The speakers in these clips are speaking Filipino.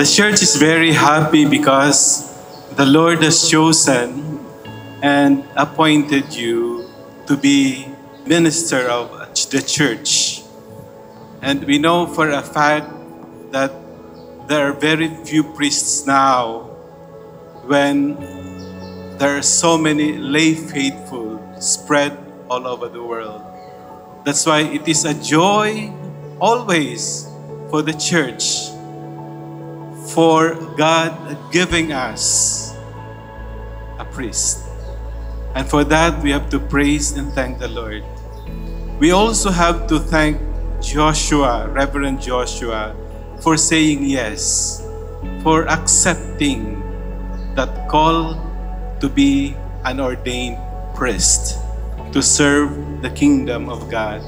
The church is very happy because the Lord has chosen and appointed you to be minister of the church. And we know for a fact that there are very few priests now when there are so many lay faithful spread all over the world. That's why it is a joy always for the church, for God giving us a priest. And for that, we have to praise and thank the Lord. We also have to thank Joshua, Reverend Joshua, for saying yes, for accepting that call to be an ordained priest, to serve the kingdom of God.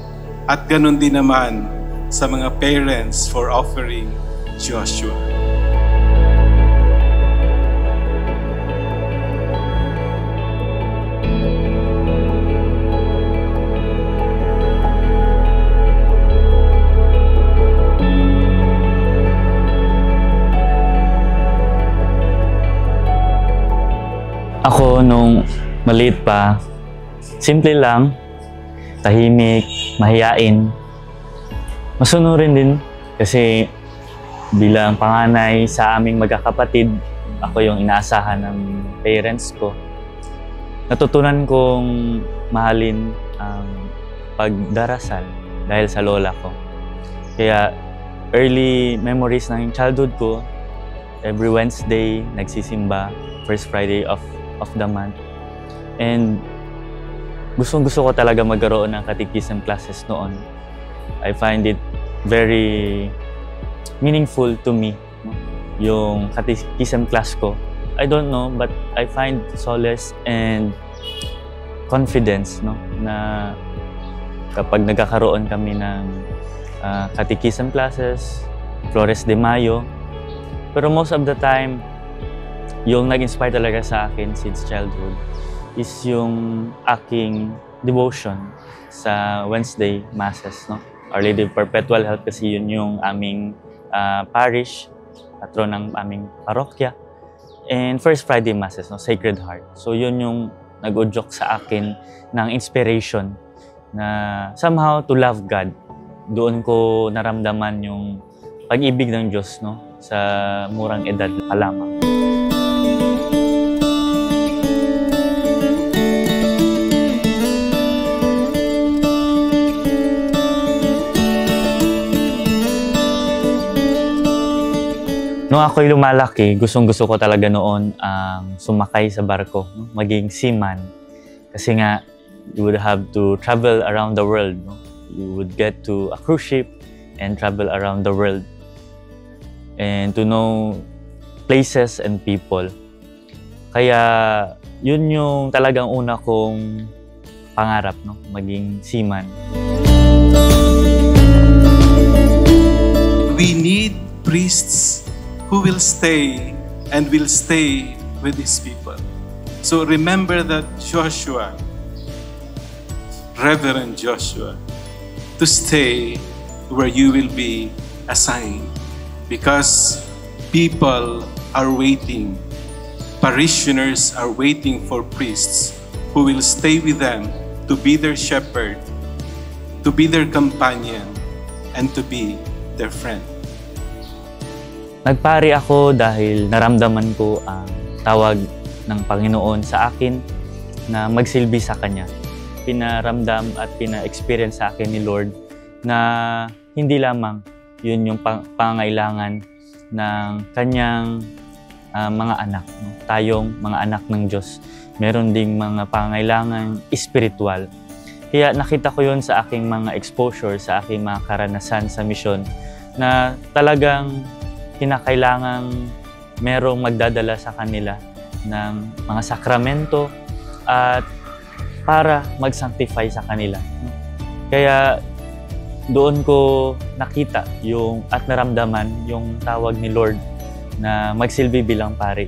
At ganun din naman sa mga parents for offering Joshua. Ako nung maliit pa, simple lang, tahimik, mahiyain. Masunurin din kasi bilang panganay sa aming magkakapatid, ako yung inaasahan ng parents ko. Natutunan kong mahalin ang pagdarasal dahil sa lola ko. Kaya early memories ng childhood ko, every Wednesday nagsisimba, first Friday of the month. And gustong-gusto ko talaga magkaroon ng catechism classes noon. I find it very meaningful to me, yung catechism class ko. I don't know, but I find solace and confidence, na kapag nagkakaroon kami ng catechism classes, Flores de Mayo. Pero most of the time, yung nag-inspire talaga sa akin since childhood is yung aking devotion sa Wednesday Masses, no? Our Lady of Perpetual Help kasi yun yung aming parish, patron ng aming parokya. And First Friday Masses, no? Sacred Heart. So yun yung nag-udyok sa akin ng inspiration na somehow to love God. Doon ko naramdaman yung pag-ibig ng Diyos, no? Sa murang edad pa lamang. Nung ako'y lumalaki, gustong-gusto ko talaga noon ang sumakay sa barko, no? Maging seaman. Kasi nga, you would have to travel around the world. No? You would get to a cruise ship and travel around the world. And to know places and people. Kaya, yun yung talagang una kong pangarap, no? Maging seaman. We need priests who will stay and will stay with his people. So remember that Joshua, Reverend Joshua, to stay where you will be assigned, because people are waiting, parishioners are waiting for priests who will stay with them to be their shepherd, to be their companion, and to be their friend. Nagpari ako dahil naramdaman ko ang tawag ng Panginoon sa akin na magsilbi sa Kanya. Pinaramdam at pina-experience sa akin ni Lord na hindi lamang yun yung pangangailangan ng Kanyang mga anak. No? Tayong mga anak ng Diyos, meron ding mga pangangailangan espiritual. Kaya nakita ko yun sa aking mga exposure, sa aking mga karanasan sa misyon na talagang kinakailangang merong magdadala sa kanila ng mga sakramento at para mag-sanctify sa kanila. Kaya doon ko nakita yung at naramdaman yung tawag ni Lord na magsilbi bilang pari.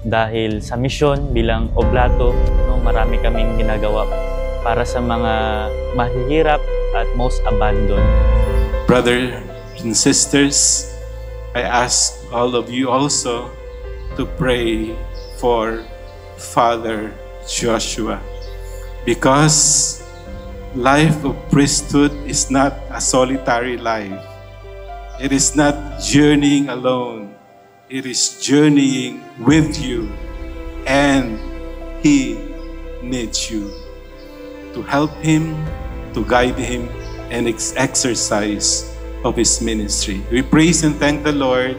Dahil sa misyon bilang oblato, no, marami kaming ginagawa para sa mga mahihirap at most abandoned. Brothers and sisters, I ask all of you also to pray for Father Joshua, because life of priesthood is not a solitary life. It is not journeying alone. It is journeying with you, and he needs you to help him, to guide him, and exercise of his ministry. We praise and thank the Lord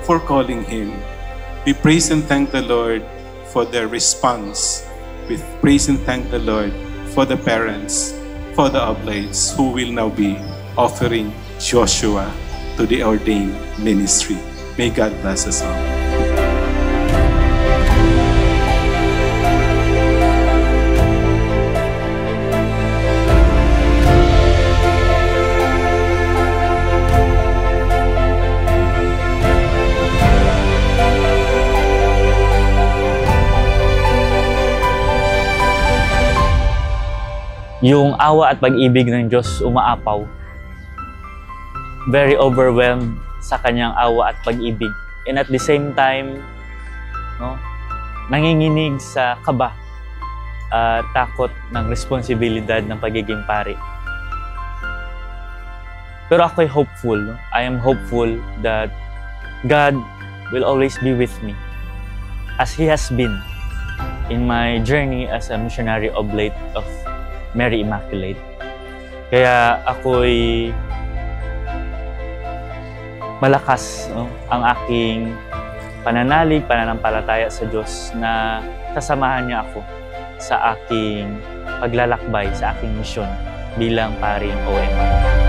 for calling him. We praise and thank the Lord for their response. We praise and thank the Lord for the parents, for the oblates who will now be offering Joshua to the ordained ministry. May God bless us all. Yung awa at pag-ibig ng Diyos umaapaw. Very overwhelmed sa kanyang awa at pag-ibig. And at the same time, no, nanginginig sa kaba at takot ng responsibilidad ng pagiging pari. Pero ako'y hopeful. No? I am hopeful that God will always be with me as He has been in my journey as a missionary oblate of Mary Immaculate. Kaya ako'y malakas, no, ang aking pananalig, pananampalataya sa Diyos na sasamahan niya ako sa aking paglalakbay, sa aking misyon bilang paring OMR.